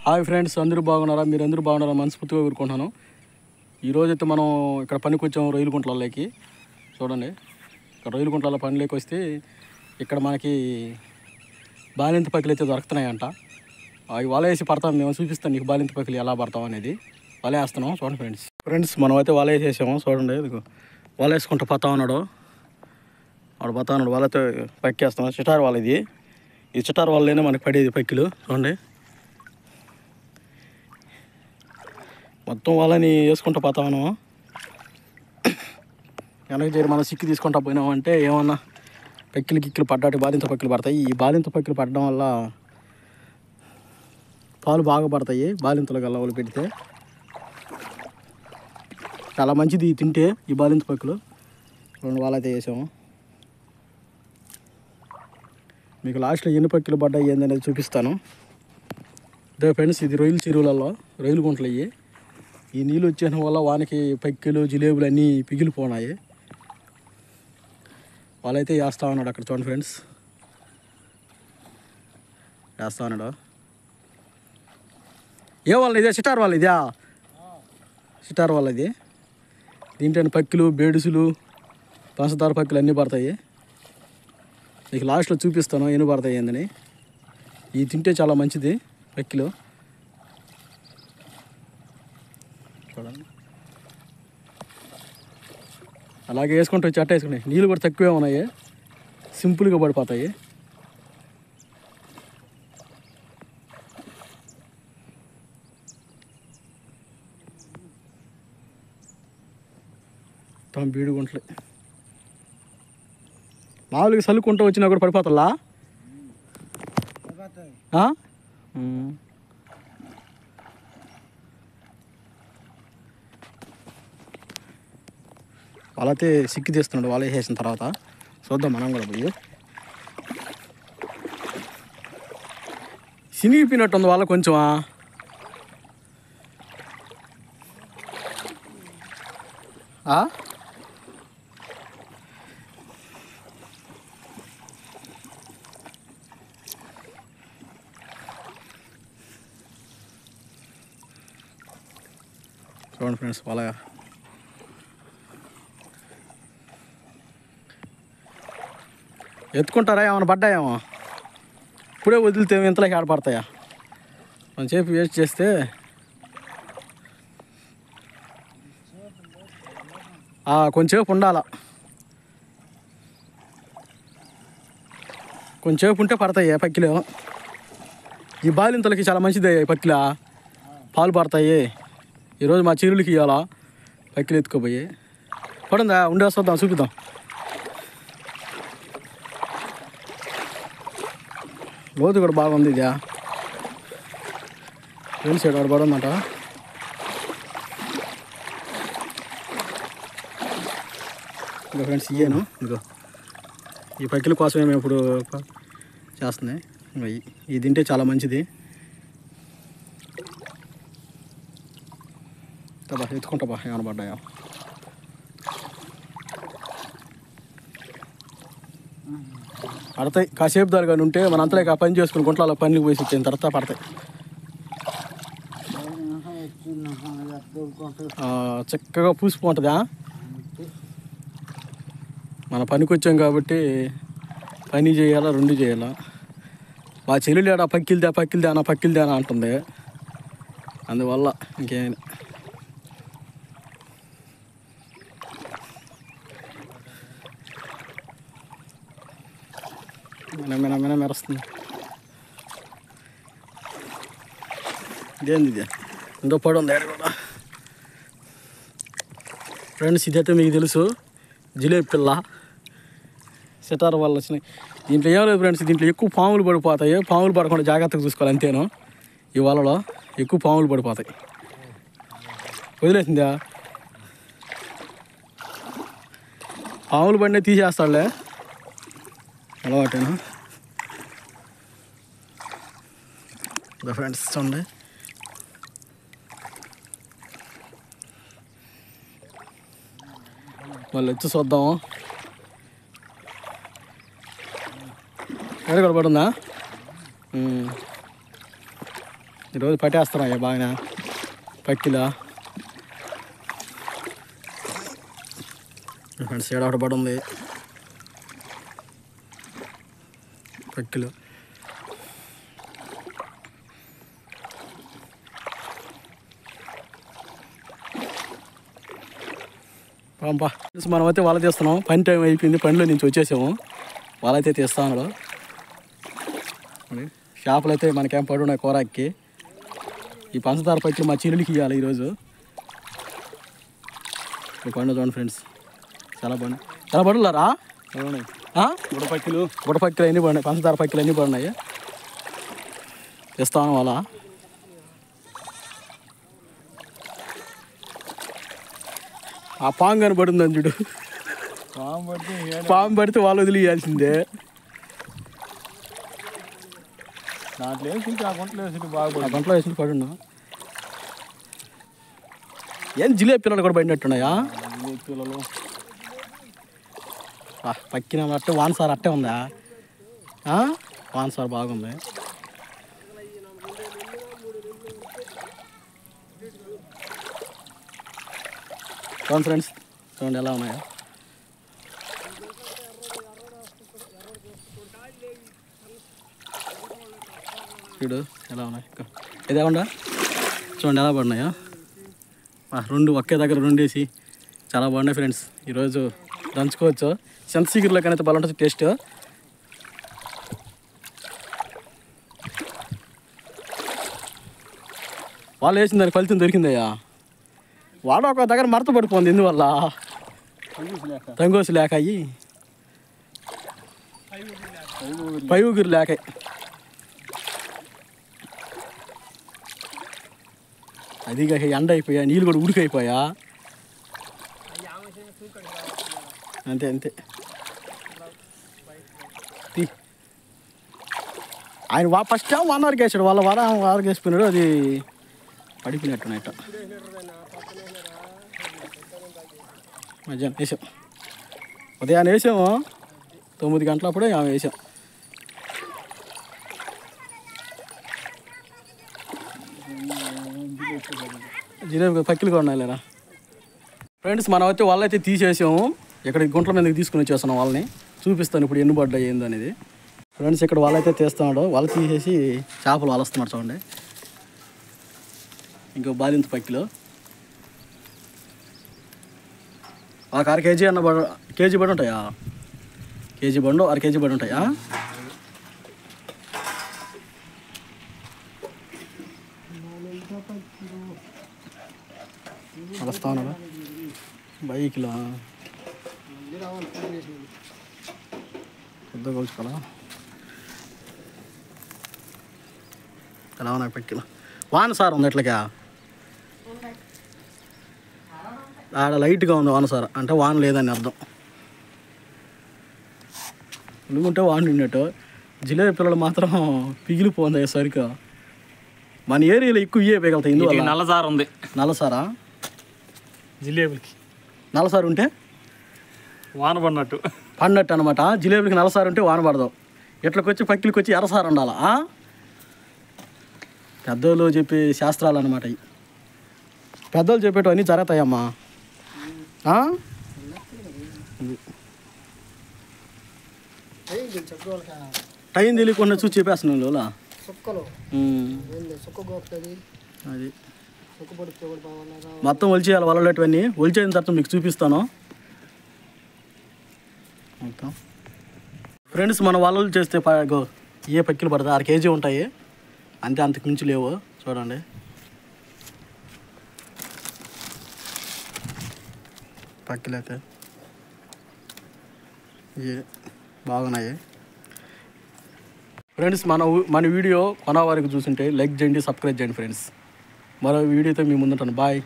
Hi friends, అందరూ బాగున్నారా? మీరు అందరూ బాగున్నారా? మనస్ఫూర్తిగా కోరుకుంటున్నాను. ఈరోజైతే మనం ఇక్కడ పనికి వచ్చాము, రొయ్యల గుంటలలోకి. చూడండి, ఇక్కడ రొయ్యల గుంటల పనిలోకి వస్తే ఇక్కడ మనకి బాలింత పక్కలు అయితే దొరుకుతున్నాయంట. అవి వల వేసి పడతాం. మేము చూపిస్తాం నీకు బాలింత పక్కలు ఎలా పడతాం అనేది. వల వేస్తున్నాం చూడండి ఫ్రెండ్స్. మనం అయితే వల వేసేసాము. చూడండి, వల వేసుకుంటూ పోతా ఉన్నాడు. వాడు పోతా ఉన్నాడు, వలతో పక్కేస్తాం. చిటార్ వల ఇది. ఈ చిటార్ వల్లనే మనకి పడేది పక్కలు. చూడండి, మొత్తం వాళ్ళని వేసుకుంటూ పోతా ఉన్నాము. వెనక చేరి మనం సిక్కి తీసుకుంటా పోయినామంటే ఏమన్నా కిక్కులు పడ్డాటి బాలింత పక్కలు పడతాయి. ఈ బాలింత పక్కలు పడడం వల్ల పాలు బాగా పడతాయి. బాలింతలు గల్లవలు పెడితే చాలా మంచిది తింటే ఈ బాలింత పక్కలు. రెండు వాళ్ళైతే వేసాము. మీకు లాస్ట్లో ఎన్ని పక్కలు పడ్డాయి ఏందనేది చూపిస్తాను. ఇదే ఫ్రెండ్స్, ఇది రొయ్యల చెరువులలో రొయ్యలు గుంటలు అయ్యి. ఈ నీళ్ళు వచ్చేయడం వల్ల వానికి పక్కలు జిలేబులు అన్నీ పిగిలిపోయినాయి. వాళ్ళైతే వేస్తూ ఉన్నాడు అక్కడ. చూడండి ఫ్రెండ్స్, వేస్తూ ఉన్నాడు. ఏ వాళ్ళ ఇదే? సిటార్ వాళ్ళ ఇదే? సిటార్ వాళ్ళ ఇది. దీంట్లో పక్కలు, బేడుసులు, పంచదార పక్కలు అన్నీ పడతాయి. మీకు లాస్ట్లో చూపిస్తాను ఎన్ని పడతాయి ఏందని. ఇవి తింటే చాలా మంచిది పక్కలు. చూడండి, అలాగే వేసుకుంటూ వచ్చి అట్ట వేసుకున్నాయి. నీళ్ళు కూడా తక్కువే ఉన్నాయి, సింపుల్గా పడిపోతాయి. బీడు గుంటలు మామూలుగా చల్లుకుంటూ వచ్చినా కూడా పడిపోతాలా? వాళ్ళైతే సిక్కి తీస్తున్నాడు. వాళ్ళు వేసేసిన తర్వాత చూద్దాం మనం కూడా పోయి. సినిగిపోయినట్టు ఉంది వాళ్ళ కొంచెమా. చూడండి ఫ్రెండ్స్, వాళ్ళ ఎత్తుకుంటారా? ఏమైనా పడ్డాయేమో. ఇప్పుడే వదిలితే ఇంతలోకి ఆడపడతాయా? మనం చేపి వేస్ట్ చేస్తే కొంచెంసేపు ఉండాల. కొంచెంసేపు ఉంటే పడతాయి పక్కిలో. ఈ బాలింతలకి చాలా మంచిది పక్కిలా, పాలు పడతాయి. ఈరోజు మా చీరులకి ఇవ్వాలా పక్కిలు ఎత్తుకోపోయి. పడుందా? ఉండేస్తుందాం, చూపిద్దాం. లోతు కూడా బాగుంది. ఇదా ఫ్రెండ్స్, ఇక్కడ పడుందంట. ఇంకా ఫ్రెండ్స్ ఇయ్యాను. ఇదిగో ఈ పక్కిల కోసమే మేము ఇప్పుడు చేస్తున్నాయి. ఇది తింటే చాలా మంచిది. ఎత్తుకుంటా బా, ఏమైనా పడ్డాయా? పడతాయి. కాసేపు దాని కానీ ఉంటే మన అంతలేక పని చేసుకుని గుంటల పనికి పోసి వచ్చిన తర్వాత పడతాయి. చక్కగా పూసిపోతుందా? మన పనికి వచ్చాం కాబట్టి పని చేయాలా, రెండు చేయాలా. మా చెల్లెలు ఆడ పక్కిల్దేనా అంటుంది. అందువల్ల ఇంకేమైనా మిన మెరుస్తుంది. ఇదేంది? ఇది ఇంకో పడి ఉంది కూడా. ఫ్రెండ్స్, ఇదైతే మీకు తెలుసు, జిలేబీ పిల్ల. సితార్ వల్ల వచ్చినాయి. దీంట్లో ఏం లేదు ఫ్రెండ్స్, దీంట్లో ఎక్కువ పాములు పడిపోతాయి. పాములు పడకుండా జాగ్రత్తగా చూసుకోవాలి అంతేను. ఈ వలలో ఎక్కువ పాములు పడిపోతాయి. వదిలేసిందా? పాములు పడినా తీసేస్తాడులే, అలవాటేనా. ఫ్రెండ్స్ చూడండి, వాళ్ళు ఎత్తు చూద్దాము. ఎక్కడ పడుందా? ఈరోజు పట్టేస్తున్నాయి బాగా పక్కిలా. ఫ్రెండ్స్ ఏడ ఒకటి పడి ఉంది పక్కిలో. పంపా మనమైతే వల తీస్తున్నాం. పని టైం అయిపోయింది, పనిలో నుంచి వచ్చేసాము. వల అయితే తీస్తాను. చేపలు అయితే మనకేం పడి ఉన్నాయి కూరకి. ఈ పంచదార పచ్చి మా చిరులికి ఇవ్వాలి ఈరోజు. పండు చూడండి ఫ్రెండ్స్, చాలా పడులారా బుడపక్కిలు అన్నీ పడినాయి, పంచదార పక్కిలు అన్నీ పడినాయి. తీస్తాను వల. ఆ పాము కానీ పడుందని చూడు. పాము పడితే వాళ్ళు వదిలియాల్సిందే. దాంట్లో వేసి ఆ గుంటలో వేసి బాగా ఆ గుంటలో వేసి పడున్నా. ఏం జిలేబీ పిల్లలు కూడా పడినట్టున్నాయా? పిల్లలు పక్కిన అట్టే వాన్సార్ అట్టే ఉందా? వాన్సార్ బాగుంది. చూడండి ఫ్రెండ్స్, చూడండి ఎలా ఉన్నాయో. చూడు ఎలా ఉన్నాయి. ఇది ఏమన్నా చూడండి ఎలా పడినాయో. రెండు ఒకే దగ్గర రెండేసి చాలా బాగున్నాయి ఫ్రెండ్స్. ఈరోజు దంచుకోవచ్చు. సెంతసీగిరిలో కానీ అయితే బాగుంటుంది టేస్ట్. వాళ్ళు వేసిన దానికి ఫలితం దొరికిందయ్యా. వాడు ఒక దగ్గర మరత పడిపోయింది. ఎందువల్ల? తంగోసి లేక అయ్యి పై ఊగిరి లేక. అదిగా ఎండ అయిపోయా, నీళ్ళు కూడా ఉడికైపోయా. అంతే అంతే. ఆయన ఫస్ట్ టైం 1 అవర్కి వేసాడు, వాళ్ళ 1 అవర్కి వేసిపోయినాడు. అది పడిపోయినట్టున్నట్టు. మధ్యాహ్నం వేసాం, ఉదయాన్నే వేసాము. 9 గంటలప్పుడే ఆమె వేసాం. జిలేబీ పక్కిలు కూడా ఉన్నాయి లేరా ఫ్రెండ్స్. మనం అయితే వాళ్ళు అయితే తీసేసాము. ఇక్కడ గుంటల మీదకి తీసుకుని వచ్చేస్తున్నాం. వాళ్ళని చూపిస్తాను ఇప్పుడు ఎన్ని పడ్డాయి ఏంది అనేది. ఫ్రెండ్స్ ఇక్కడ వాళ్ళైతే తీస్తున్నాడు. వాళ్ళు తీసేసి చేపలు వలస్తున్నాడు చూడండి. ఇంకో బాలింత పక్కిలో ఒక 1/2 కేజీ అన్న కేజీ పడి ఉంటాయా? కేజీ బండు 1/2 కేజీ పడి ఉంటాయా? వస్తా ఉన్నాడా బైక్లో పెద్ద కొలుచుకోవాలా? ఎలా ఉన్నాయి పక్కిలో? వాన సార్ ఉంది ఎట్లకా? ఆడ లైట్గా ఉంది వాన సార్, అంటే వాన లేదని అర్థం. ఎందుకుంటే వాన నిన్నట్టు. జిలేబీ పిల్లలు మాత్రం పిగిలిపోతుంది సరిగ్గా. మన ఏరియాలో ఎక్కువ ఇవే పీగలుతాయి. ఇందువల్ల నల్లసారు ఉంది. నల్లసారా? జిలేబీకి నల్లసారు ఉంటే వాన పడినట్టు అనమాట. జిలేబీకి నల్లసారు ఉంటే వాన పడదాం. ఇట్లకి వచ్చి పక్కిలకి వచ్చి ఎర్రసారు ఉండాలా? పెద్దోళ్ళు చెప్పే శాస్త్రాలు అన్నమాట. పెద్దోళ్ళు చెప్పేటవన్నీ జరుగుతాయమ్మా. టైం తెలియకుండా చూసి చెప్పేస్తున్నాను. అది మొత్తం ఒలిచేయాలి. వలలేటివన్నీ ఒలిచేసిన తర్వాత మీకు చూపిస్తాను మొత్తం. ఫ్రెండ్స్ మన వలలు చేస్తే ఏ పక్కిలు పడతాయి? 1/2 కేజీ ఉంటాయి అంతే, అంతకు మించి లేవు. చూడండి పక్కిలైతే బాగున్నాయి ఫ్రెండ్స్. మన వీడియో కొన వారికి చూస్తుంటే లైక్ చేయండి, సబ్స్క్రైబ్ చేయండి ఫ్రెండ్స్. మరో వీడియోతో మీ ముందుంటాను. బాయ్.